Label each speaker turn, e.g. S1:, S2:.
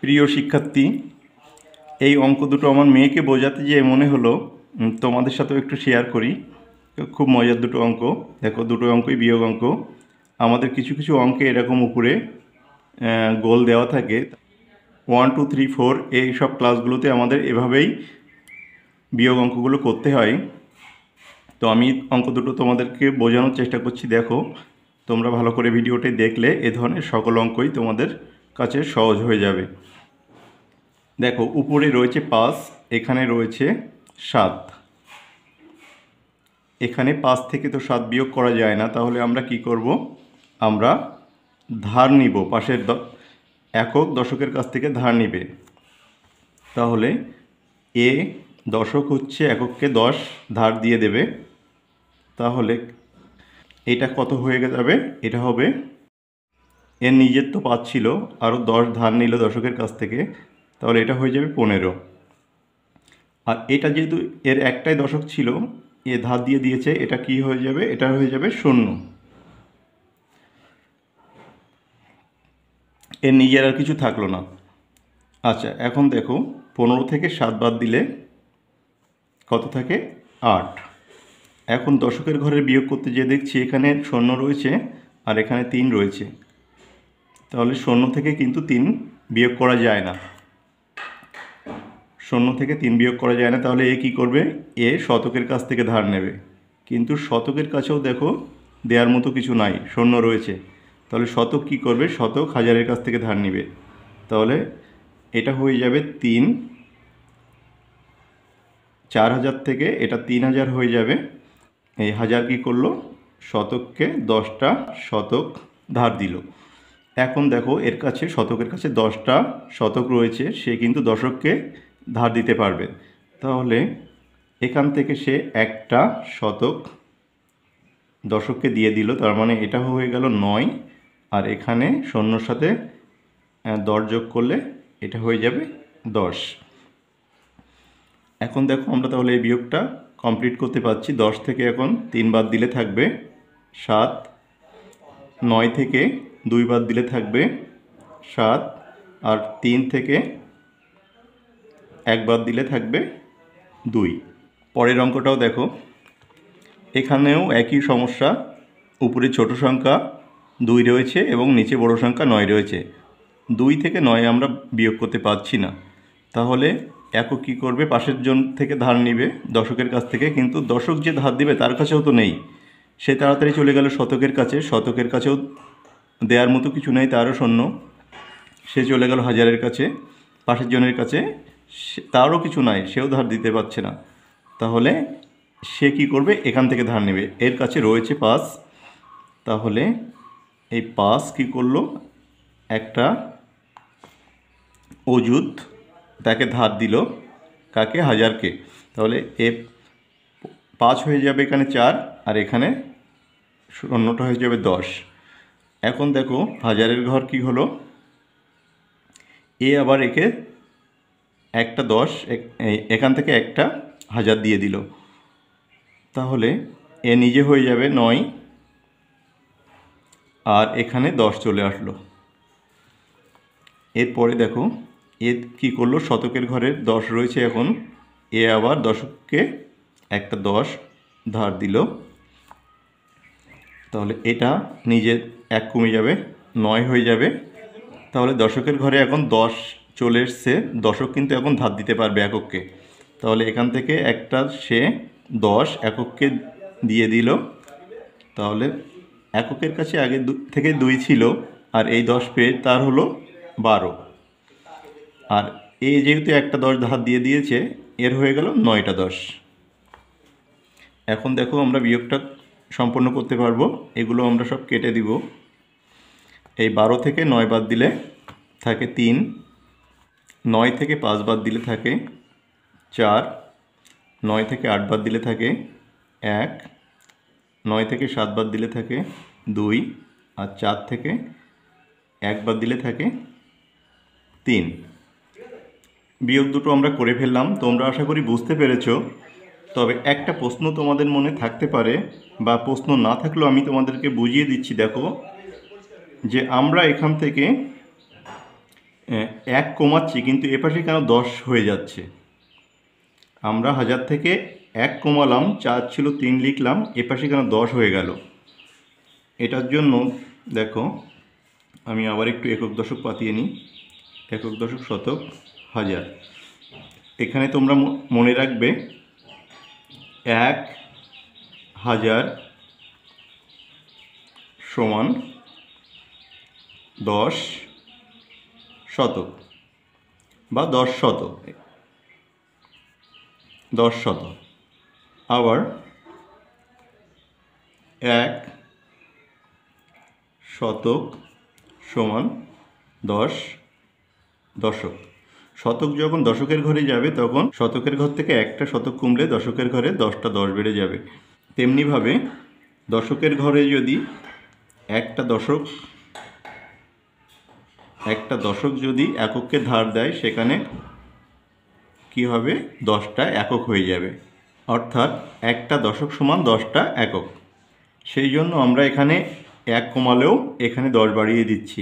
S1: প্রিয় শিক্ষার্থী, এই অঙ্ক দুটো আমার মেয়েকে বোঝাতে যেয়ে মনে হলো তোমাদের সাথেও একটু শেয়ার করি। খুব মজার দুটো অঙ্ক। দেখো, দুটো অঙ্কই বিয়োগ অঙ্ক। আমাদের কিছু কিছু অঙ্কে এরকম উপরে গোল দেওয়া থাকে। 1 2 3 4 এই সব ক্লাসগুলোতে আমাদের এভাবেই বিয়োগ অঙ্কগুলো করতে হয়। তো আমি অঙ্ক দুটো তোমাদেরকে বোঝানোর চেষ্টা করছি। দেখো, তোমরা ভালো করে ভিডিওটি দেখলে এ ধরনের সকল অঙ্কই তোমাদের কাছে সহজ হয়ে যাবে। দেখো, উপরে রয়েছে 5, এখানে রয়েছে 7। এখানে 5 থেকে তো 7 বিয়োগ করা যায় না, তাহলে আমরা কি করব? আমরা ধার নিব, পাশের একক দশকের কাছ থেকে ধার নিবে। তাহলে এ দশক হচ্ছে একককে 10 ধার দিয়ে দেবে। তাহলে এটা কত হয়ে যাবে? এটা হবে, এর নিজের তো 5 ছিল, আরও 10 ধার নিল দশকের কাছ থেকে, তাহলে এটা হয়ে যাবে 15। আর এটা যেহেতু এর একটাই দশক ছিল, এ ধার দিয়ে দিয়েছে, এটা কি হয়ে যাবে? এটা হয়ে যাবে 0। এর নিজের আর কিছু থাকলো না। আচ্ছা, এখন দেখো, 15 থেকে 7 বাদ দিলে কত থাকে? 8। এখন দশকের ঘরের বিয়োগ করতে যে দেখছি এখানে 0 রয়েছে আর এখানে 3 রয়েছে, তাহলে 0 থেকে কিন্তু 3 বিয়োগ করা যায় না। 0 থেকে 3 বিয়োগ করা যায় না, তাহলে এ কী করবে? এ শতকের কাছ থেকে ধার নেবে, কিন্তু শতকের কাছেও দেখো দেওয়ার মতো কিছু নাই, 0 রয়েছে। তাহলে শতক কী করবে? শতক হাজারের কাছ থেকে ধার নিবে। তাহলে এটা হয়ে যাবে 3, 4000 থেকে এটা 3000 হয়ে যাবে। এই হাজার কী করলো? শতককে 10টা শতক ধার দিল। এখন দেখো, এর কাছে শতকের কাছে 10টা শতক রয়েছে, সে কিন্তু দশককে ধার দিতে পারবে। তাহলে এখান থেকে সে একটা শতক দশককে দিয়ে দিল, তার মানে এটা হয়ে গেল 9। আর এখানে 0-র সাথে 10 যোগ করলে এটা হয়ে যাবে 10। এখন দেখো, আমরা তাহলে এই বিয়োগটা কমপ্লিট করতে পারছি। 10 থেকে এখন 3 বাদ দিলে থাকবে 7, 9 থেকে 2 বাদ দিলে থাকবে 7, আর 3 থেকে 1 বাদ দিলে থাকবে 2। পরের অঙ্কটাও দেখো, এখানেও একই সমস্যা। উপরে ছোট সংখ্যা 2 রয়েছে এবং নিচে বড় সংখ্যা 9 রয়েছে। 2 থেকে 9 আমরা বিয়োগ করতে পারছি না, তাহলে একক কী করবে? পাশের জন থেকে ধার নিবে দশকের কাছ থেকে, কিন্তু দশক যে ধার দিবে তার কাছেও তো নেই, সে তাড়াতাড়ি চলে গেল শতকের কাছে। শতকের কাছেও দেওয়ার মতো কিছু নেই, তারও 0। সে চলে গেল হাজারের কাছে, পাশের জনের কাছে তারও কিছু নাই, সেও ধার দিতে পারছে না। তাহলে সে কি করবে? এখান থেকে ধার নেবে। এর কাছে রয়েছে 5, তাহলে এই 5 কী করলো? একটা অযুত তাকে ধার দিল, কাকে? হাজারকে। তাহলে এ 5 হয়ে যাবে এখানে 4, আর এখানে 0টা হয়ে যাবে 10। এখন দেখো, হাজারের ঘর কি হলো? এ আবার একে একটা 10 এখান থেকে একটা হাজার দিয়ে দিল, তাহলে এ নিজে হয়ে যাবে 9, আর এখানে 10 চলে আসলো। এরপরে দেখো, এ কী করলো? শতকের ঘরের 10 রয়েছে, এখন এ আবার দশককে একটা 10 ধার দিল, তাহলে এটা নিজে 1 কমে যাবে, 9 হয়ে যাবে। তাহলে দশকের ঘরে এখন 10 চলে এসছে, দশক কিন্তু এখন ধার দিতে পারবে একককে। তাহলে এখান থেকে একটা সে 10 একককে দিয়ে দিল, তাহলে এককের কাছে আগে থেকে 2 ছিল, আর এই 10 পেয়ে তার হলো 12। আর এই যেহেতু একটা 10 ধার দিয়ে দিয়েছে, এর হয়ে গেল 9টা 10। এখন দেখো, আমরা বিয়োগটা সম্পন্ন করতে পারবো। এগুলো আমরা সব কেটে দিব। এই 12 থেকে 9 বাদ দিলে থাকে 3, 9 থেকে 5 বাদ দিলে থাকে 4, 9 থেকে 8 বাদ দিলে থাকে 1, 9 থেকে 7 বাদ দিলে থাকে 2, আর 4 থেকে 1 বাদ দিলে থাকে 3। বিয়োগ দুটো আমরা করে ফেললাম। তোমরা আশা করি বুঝতে পেরেছো। তবে একটা প্রশ্ন তোমাদের মনে থাকতে পারে, বা প্রশ্ন না থাকলেও আমি তোমাদেরকে বুঝিয়ে দিচ্ছি। দেখো, যে আমরা এখান থেকে এক কমাচ্ছি কিন্তু এপাশে কেন 10 হয়ে যাচ্ছে? আমরা 1000 থেকে 1 কমালাম, 4 ছিল 3 লিখলাম, এপাশে কেন 10 হয়ে গেল? এটার জন্য দেখো আমি আবার একটু একক দশক পাতিয়ে নিই। একক দশক শতক হাজার। এখানে তোমরা মনে রাখবে 1000 সমান 10 শতক বা 10 শতক। 10 শতক। আবার 1 শতক সমান 10 দশক। শতক যখন দশকের ঘরে যাবে তখন শতকের ঘর থেকে একটা শতক কমলে দশকের ঘরে 10টা 10 বেড়ে যাবে। তেমনিভাবে দশকের ঘরে যদি একটা দশক যদি এককে ধার দেয়, সেখানে কি হবে? 10টা একক হয়ে যাবে। অর্থাৎ একটা দশক সমান 10টা একক। সেই জন্য আমরা এখানে 1 কমালেও এখানে 10 বাড়িয়ে দিচ্ছি।